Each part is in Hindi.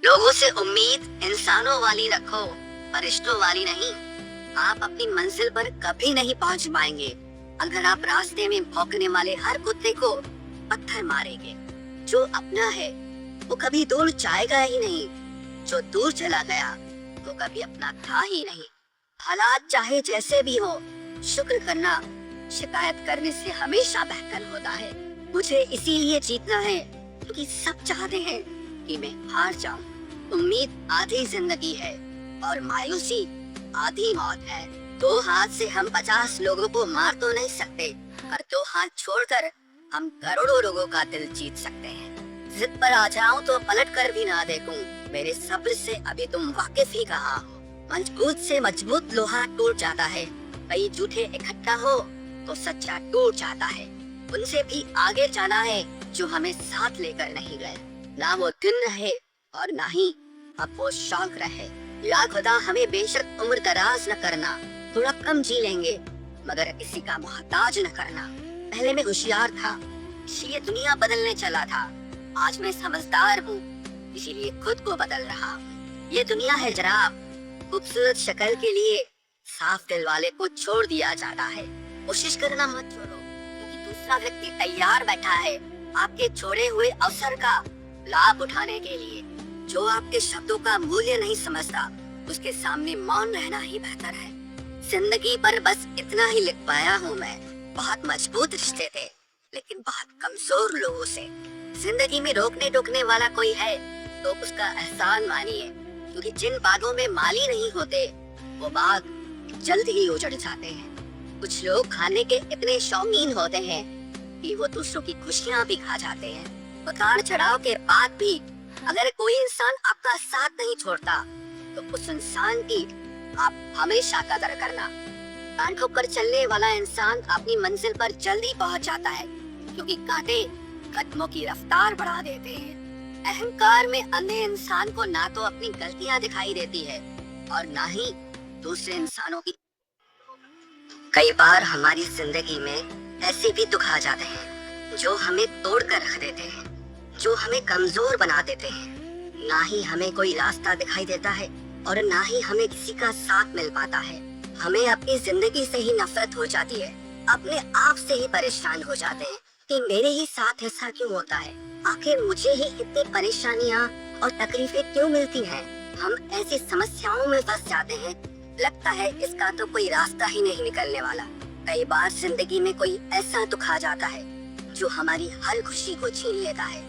लोगों से उम्मीद इंसानों वाली रखो, फरिश्तों वाली नहीं। आप अपनी मंजिल पर कभी नहीं पहुंच पाएंगे अगर आप रास्ते में भौंकने वाले हर कुत्ते को पत्थर मारेंगे। जो अपना है वो कभी दूर जाएगा ही नहीं, जो दूर चला गया वो कभी अपना था ही नहीं। हालात चाहे जैसे भी हो, शुक्र करना शिकायत करने से हमेशा बेहतर होता है। मुझे इसीलिए जीतना है क्योंकि सब चाहते हैं कि मैं हार जाऊं। उम्मीद आधी जिंदगी है और मायूसी आधी मौत है। दो हाथ से हम 50 लोगों को मार तो नहीं सकते, पर दो हाथ छोड़कर हम करोड़ों लोगों का दिल जीत सकते हैं। जिद पर आ जाऊं तो पलट कर भी ना देखूं, मेरे सब्र से अभी तुम वाकिफ ही कहा हो। मजबूत से मजबूत लोहा टूट जाता है, कई झूठे इकट्ठा हो तो सच्चा टूट जाता है। उनसे भी आगे जाना है जो हमें साथ लेकर नहीं गए। ना वो दिन रहे और ना ही अब वो शौक रहे। या खुदा हमें बेशक उम्र दराज न करना, थोड़ा कम जी लेंगे मगर किसी का मोहताज न करना। पहले मैं होशियार था इसीलिए दुनिया बदलने चला था, आज मैं समझदार हूँ इसीलिए खुद को बदल रहा। ये दुनिया है जनाब, खूबसूरत शक्ल के लिए साफ दिल वाले को छोड़ दिया जाता है। कोशिश करना मत छोड़ो क्योंकि दूसरा व्यक्ति तैयार बैठा है आपके छोड़े हुए अवसर का लाभ उठाने के लिए। जो आपके शब्दों का मूल्य नहीं समझता उसके सामने मौन रहना ही बेहतर है। जिंदगी पर बस इतना ही लिख पाया हूँ मैं। बहुत मजबूत रिश्ते थे लेकिन बहुत कमजोर लोगों से। जिंदगी में रोकने टोकने वाला कोई है तो उसका एहसान मानिए, क्योंकि जिन बागों में माली नहीं होते वो बाग जल्द ही उजड़ जाते हैं। कुछ लोग खाने के इतने शौकीन होते हैं कि वो दूसरों की खुशियाँ भी खा जाते हैं। उतार चढ़ाव के बाद भी अगर कोई इंसान आपका साथ नहीं छोड़ता तो उस इंसान की आप हमेशा कदर करना। कान ठोकर चलने वाला इंसान अपनी मंजिल पर जल्दी पहुंच जाता है क्योंकि कांटे कदमों की रफ्तार बढ़ा देते हैं। अहंकार में अंधे इंसान को ना तो अपनी गलतियां दिखाई देती है और ना ही दूसरे इंसानों की। कई बार हमारी जिंदगी में ऐसे भी दुख आ जाते हैं जो हमें तोड़ कर रख देते हैं, जो हमें कमजोर बना देते हैं। ना ही हमें कोई रास्ता दिखाई देता है और ना ही हमें किसी का साथ मिल पाता है। हमें अपनी जिंदगी से ही नफरत हो जाती है, अपने आप से ही परेशान हो जाते हैं कि मेरे ही साथ ऐसा क्यों होता है, आखिर मुझे ही इतनी परेशानियां और तकलीफें क्यों मिलती हैं। हम ऐसी समस्याओं में फंस जाते हैं, लगता है इसका तो कोई रास्ता ही नहीं निकलने वाला। कई बार जिंदगी में कोई ऐसा दुख आ जाता है जो हमारी हर खुशी को छीन लेता है,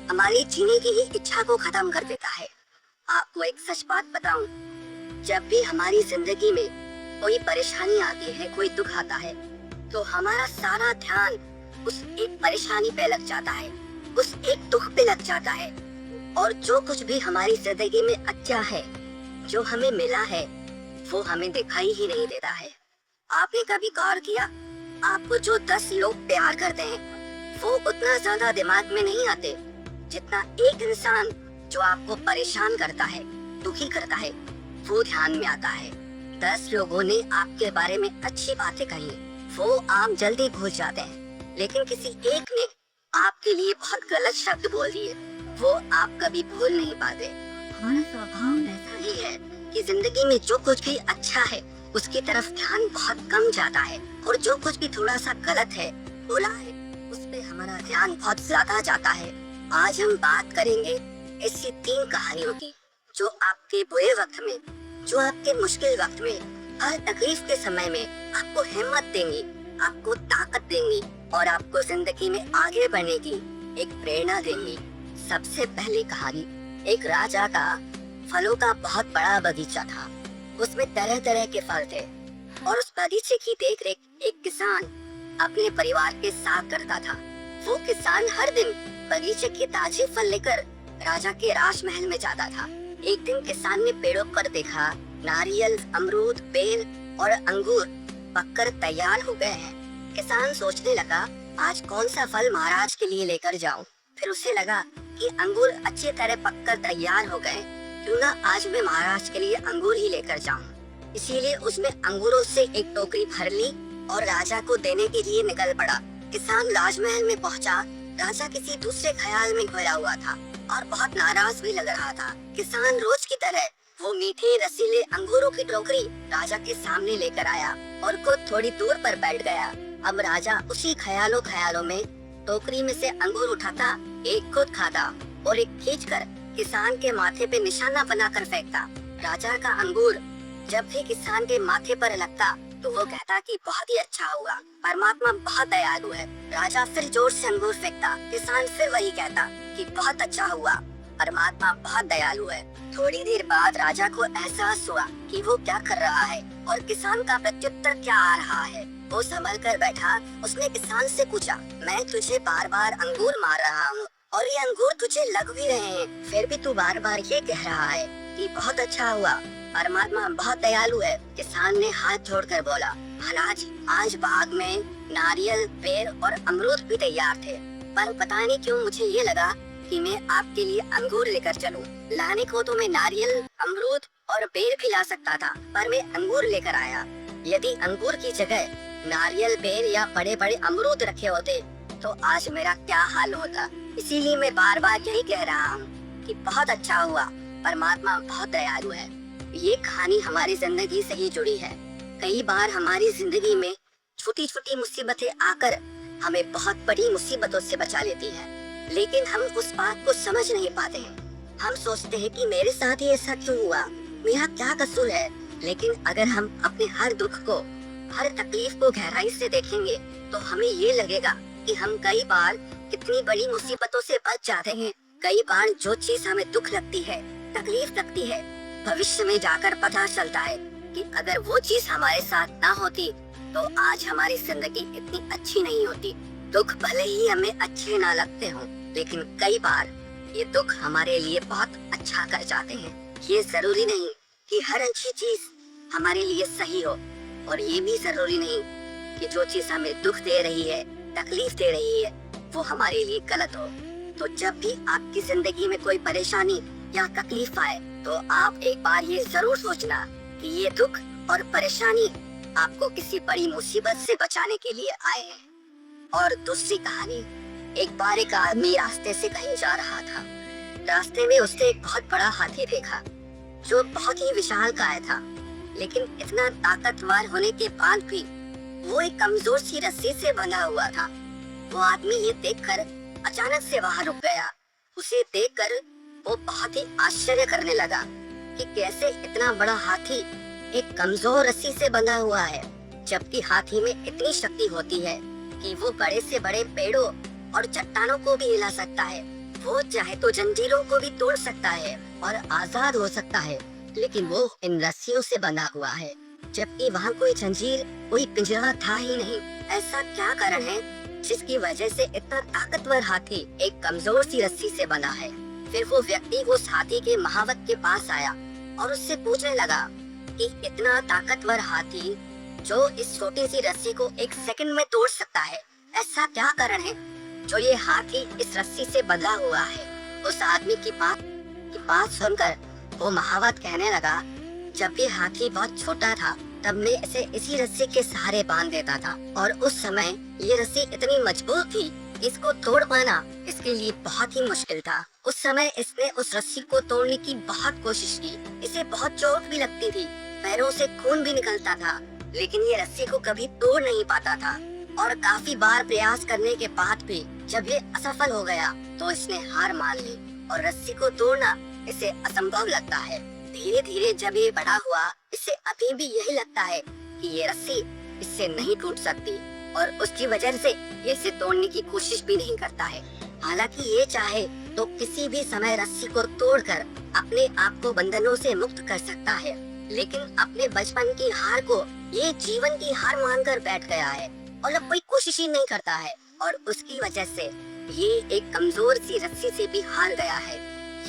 हमारी जीने की ही इच्छा को खत्म कर देता है। आपको एक सच बात बताऊं, जब भी हमारी जिंदगी में कोई परेशानी आती है, कोई दुख आता है, तो हमारा सारा ध्यान उस एक परेशानी पे लग जाता है, उस एक दुख पे लग जाता है। और जो कुछ भी हमारी जिंदगी में अच्छा है, जो हमें मिला है, वो हमें दिखाई ही नहीं देता है। आपने कभी गौर किया, आपको जो 10 लोग प्यार करते हैं वो उतना ज्यादा दिमाग में नहीं आते जितना एक इंसान जो आपको परेशान करता है, दुखी करता है, वो ध्यान में आता है। 10 लोगों ने आपके बारे में अच्छी बातें कही, वो आप जल्दी भूल जाते हैं, लेकिन किसी एक ने आपके लिए बहुत गलत शब्द बोल दिए, वो आप कभी भूल नहीं पाते। हमारा स्वभाव ऐसा ही है कि जिंदगी में जो कुछ भी अच्छा है उसकी तरफ ध्यान बहुत कम जाता है और जो कुछ भी थोड़ा सा गलत है, बुरा है, उस पे हमारा ध्यान बहुत ज्यादा जाता है। आज हम बात करेंगे ऐसी 3 कहानियों की जो आपके बुरे वक्त में, जो आपके मुश्किल वक्त में, हर तकलीफ के समय में आपको हिम्मत देंगी, आपको ताकत देंगी और आपको जिंदगी में आगे बढ़ने की एक प्रेरणा देंगी। सबसे पहली कहानी, एक राजा का फलों का बहुत बड़ा बगीचा था। उसमें तरह तरह के फल थे और उस बगीचे की देखरेख एक किसान अपने परिवार के साथ करता था। वो किसान हर दिन बगीचे के ताजे फल लेकर राजा के राजमहल में जाता था। एक दिन किसान ने पेड़ों पर देखा, नारियल, अमरूद, बेल और अंगूर पककर तैयार हो गए हैं। किसान सोचने लगा, आज कौन सा फल महाराज के लिए लेकर जाऊं। फिर उसे लगा कि अंगूर अच्छी तरह पककर तैयार हो गए, क्यों ना आज मैं महाराज के लिए अंगूर ही लेकर जाऊं। इसीलिए उसने अंगूरों से एक टोकरी भर ली और राजा को देने के लिए निकल पड़ा। किसान राजमहल में पहुंचा, राजा किसी दूसरे ख्याल में खोया हुआ था। और बहुत नाराज भी लग रहा था। किसान रोज की तरह वो मीठे रसीले अंगूरों की टोकरी राजा के सामने लेकर आया और खुद थोड़ी दूर पर बैठ गया। अब राजा उसी ख्यालों में टोकरी में से अंगूर उठाता, एक खुद खाता और एक खींचकर किसान के माथे पे निशाना बनाकर फेंकता। राजा का अंगूर जब भी किसान के माथे पर लगता तो वो कहता कि बहुत ही अच्छा हुआ, परमात्मा बहुत दयालु है। राजा फिर जोर से अंगूर फेंकता, किसान फिर वही कहता कि बहुत अच्छा हुआ, परमात्मा बहुत दयालु है। थोड़ी देर बाद राजा को एहसास हुआ कि वो क्या कर रहा है और किसान का प्रत्युत्तर क्या आ रहा है। वो संभल कर बैठा, उसने किसान से पूछा, मैं तुझे बार बार अंगूर मार रहा हूँ और ये अंगूर तुझे लग भी रहे हैं, फिर भी तू बार बार ये कह रहा है कि बहुत अच्छा हुआ, परमात्मा बहुत दयालु है। किसान ने हाथ जोड़कर बोला, महाराज आज बाग में नारियल, बेर और अमरूद भी तैयार थे, पर पता नहीं क्यों मुझे ये लगा कि मैं आपके लिए अंगूर लेकर चलूं। लाने को तो मैं नारियल, अमरूद और बेर भी ला सकता था, पर मैं अंगूर लेकर आया। यदि अंगूर की जगह नारियल, बेर या बड़े बड़े अमरूद रखे होते तो आज मेरा क्या हाल होता। इसीलिए मैं बार बार यही कह रहा हूँ कि बहुत अच्छा हुआ, परमात्मा बहुत दयालु है। ये कहानी हमारी जिंदगी से ही जुड़ी है। कई बार हमारी जिंदगी में छोटी छोटी मुसीबतें आकर हमें बहुत बड़ी मुसीबतों से बचा लेती है, लेकिन हम उस बात को समझ नहीं पाते हैं। हम सोचते हैं कि मेरे साथ ही ऐसा क्यों हुआ, मेरा क्या कसूर है। लेकिन अगर हम अपने हर दुख को, हर तकलीफ को गहराई से देखेंगे तो हमें ये लगेगा कि हम कई बार कितनी बड़ी मुसीबतों से बच जाते हैं। कई बार जो चीज हमें दुख लगती है, तकलीफ लगती है, भविष्य में जाकर पता चलता है कि अगर वो चीज हमारे साथ ना होती तो आज हमारी जिंदगी इतनी अच्छी नहीं होती। दुख भले ही हमें अच्छे ना लगते हों, लेकिन कई बार ये दुख हमारे लिए बहुत अच्छा कर जाते हैं। ये जरूरी नहीं कि हर अच्छी चीज हमारे लिए सही हो, और ये भी जरूरी नहीं कि जो चीज हमें दुख दे रही है, तकलीफ दे रही है, वो हमारे लिए गलत हो। तो जब भी आपकी जिंदगी में कोई परेशानी या तकलीफ आए तो आप एक बार ये जरूर सोचना कि ये दुख और परेशानी आपको किसी बड़ी मुसीबत से बचाने के लिए आए हैं। और दूसरी कहानी, एक बार एक आदमी रास्ते से कहीं जा रहा था। रास्ते में उसने एक बहुत बड़ा हाथी देखा जो बहुत ही विशालकाय था, लेकिन इतना ताकतवर होने के बाद भी वो एक कमजोर सी रस्सी से बंधा हुआ था। वो आदमी ये देखकर अचानक से वहां रुक गया। उसे देखकर वो बहुत ही आश्चर्य करने लगा कि कैसे इतना बड़ा हाथी एक कमजोर रस्सी से बंधा हुआ है, जबकि हाथी में इतनी शक्ति होती है कि वो बड़े से बड़े पेड़ों और चट्टानों को भी हिला सकता है। वो चाहे तो जंजीरों को भी तोड़ सकता है और आजाद हो सकता है, लेकिन वो इन रस्सियों से बंधा हुआ है, जबकि वहाँ कोई जंजीर, कोई पिंजरा था ही नहीं। ऐसा क्या कारण है जिसकी वजह से इतना ताकतवर हाथी एक कमजोर सी रस्सी से बना है? फिर वो व्यक्ति उस हाथी के महावत के पास आया और उससे पूछने लगा कि इतना ताकतवर हाथी जो इस छोटी सी रस्सी को एक सेकंड में तोड़ सकता है, ऐसा क्या कारण है जो ये हाथी इस रस्सी से बंधा हुआ है? उस आदमी की बात सुनकर वो महावत कहने लगा, जब ये हाथी बहुत छोटा था तब मैं इसे इसी रस्सी के सहारे बांध देता था, और उस समय ये रस्सी इतनी मजबूत थी कि इसको तोड़ पाना इसके लिए बहुत ही मुश्किल था। उस समय इसने उस रस्सी को तोड़ने की बहुत कोशिश की, इसे बहुत चोट भी लगती थी, पैरों से खून भी निकलता था, लेकिन ये रस्सी को कभी तोड़ नहीं पाता था। और काफी बार प्रयास करने के बाद भी जब ये असफल हो गया तो इसने हार मान ली और रस्सी को तोड़ना इसे असंभव लगता है। धीरे धीरे जब ये बड़ा हुआ, इसे अभी भी यही लगता है कि ये रस्सी इससे नहीं टूट सकती, और उसकी वजह से ये इसे तोड़ने की कोशिश भी नहीं करता है। हालांकि ये चाहे तो किसी भी समय रस्सी को तोड़कर अपने आप को बंधनों से मुक्त कर सकता है, लेकिन अपने बचपन की हार को ये जीवन की हार मानकर बैठ गया है और अब कोई कोशिश ही नहीं करता है, और उसकी वजह से ये एक कमजोर सी रस्सी से भी हार गया है।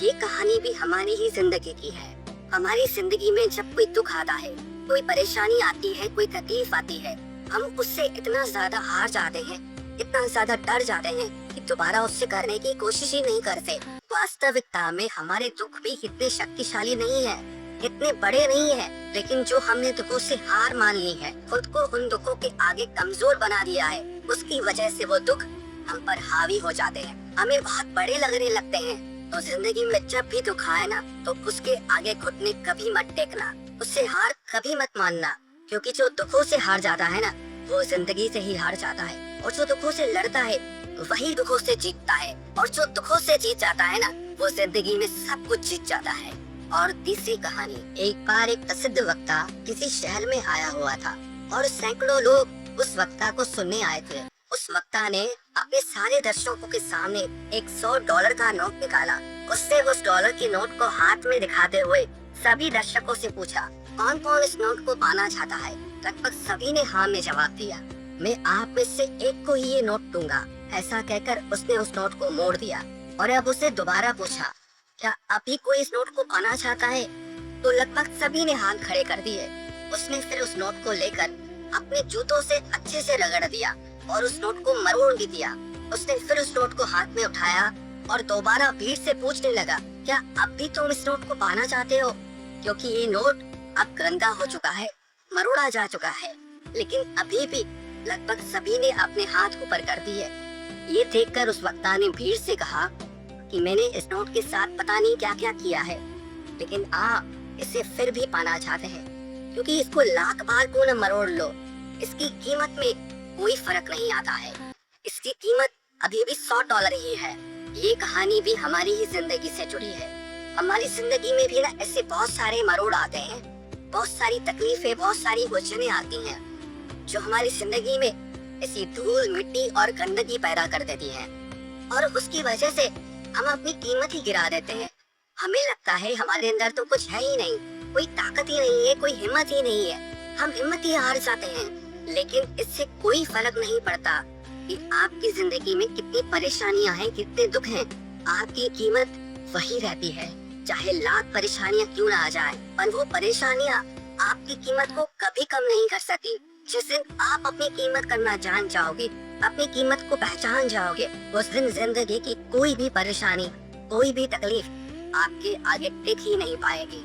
ये कहानी भी हमारी ही जिंदगी की है। हमारी जिंदगी में जब कोई दुख आता है, कोई परेशानी आती है, कोई तकलीफ आती है, हम उससे इतना ज्यादा हार जाते हैं, इतना ज्यादा डर जाते हैं कि दोबारा उससे करने की कोशिश ही नहीं करते। वास्तविकता में हमारे दुख भी इतने शक्तिशाली नहीं है, इतने बड़े नहीं है, लेकिन जो हमने दुखों से हार मान ली है, खुद को उन दुखों के आगे कमजोर बना दिया है, उसकी वजह से वो दुख हम पर हावी हो जाते हैं, हमें बहुत बड़े लगने लगते हैं, तो जिंदगी में जब भी दुख आए ना, तो उसके आगे घुटने कभी मत टेकना, उससे हार कभी मत मानना, क्योंकि जो दुखों से हार जाता है ना, वो जिंदगी से ही हार जाता है। और जो दुखों से लड़ता है वही दुखों से जीतता है, और जो दुखों से जीत जाता है ना, वो जिंदगी में सब कुछ जीत जाता है। और तीसरी कहानी, एक बार एक प्रसिद्ध वक्ता किसी शहर में आया हुआ था और सैकड़ों लोग उस वक्ता को सुनने आए थे। उस वक्ता ने अपने सारे दर्शकों के सामने एक $100 का नोट निकाला। उसने उस डॉलर के नोट को हाथ में दिखाते हुए सभी दर्शकों से पूछा, कौन कौन इस नोट को पाना चाहता है। लगभग सभी ने हाँ में जवाब दिया। मैं आप में से एक को ही ये नोट दूंगा। ऐसा कहकर उसने उस नोट को मोड़ दिया और अब उसे दोबारा पूछा, क्या अभी कोई इस नोट को पाना चाहता है। तो लगभग सभी ने हाथ खड़े कर दिए। उसने फिर उस नोट को लेकर अपने जूतों से अच्छे से रगड़ दिया और उस नोट को मरोड़ भी दिया। उसने फिर उस नोट को हाथ में उठाया और दोबारा भीड़ से पूछने लगा, क्या अब भी तुम इस नोट को पाना चाहते हो, क्योंकि ये नोट अब गंदा हो चुका है, मरोड़ा जा चुका है। लेकिन अभी भी लगभग सभी ने अपने हाथ ऊपर कर दिए। ये देखकर उस वक्ता ने भीड़ से कहा कि मैंने इस नोट के साथ पता नहीं क्या क्या किया है, लेकिन आप इसे फिर भी पाना चाहते हैं, क्योंकि इसको लाख बार क्यों न मरोड़ लो, इसकी कीमत में कोई फर्क नहीं आता है। इसकी कीमत अभी भी $100 ही है। ये कहानी भी हमारी ही जिंदगी से जुड़ी है। हमारी जिंदगी में भी ना ऐसे बहुत सारे मरोड़ आते हैं, बहुत सारी तकलीफें, बहुत सारी उलझनें आती हैं, जो हमारी जिंदगी में ऐसी धूल मिट्टी और गंदगी पैदा कर देती हैं, और उसकी वजह से हम अपनी कीमत ही गिरा देते हैं। हमें लगता है हमारे अंदर तो कुछ है ही नहीं, कोई ताकत ही नहीं है, कोई हिम्मत ही नहीं है, हम हिम्मत ही हार जाते हैं। लेकिन इससे कोई फर्क नहीं पड़ता कि आपकी जिंदगी में कितनी परेशानियां हैं, कितने दुख हैं, आपकी कीमत वही रहती है। चाहे लाख परेशानियां क्यों ना आ जाए, पर वो परेशानियां आपकी कीमत को कभी कम नहीं कर सकती। जिस दिन आप अपनी कीमत करना जान जाओगे, अपनी कीमत को पहचान जाओगे, उस दिन जिंदगी की कोई भी परेशानी, कोई भी तकलीफ आपके आगे टिक ही नहीं पाएगी।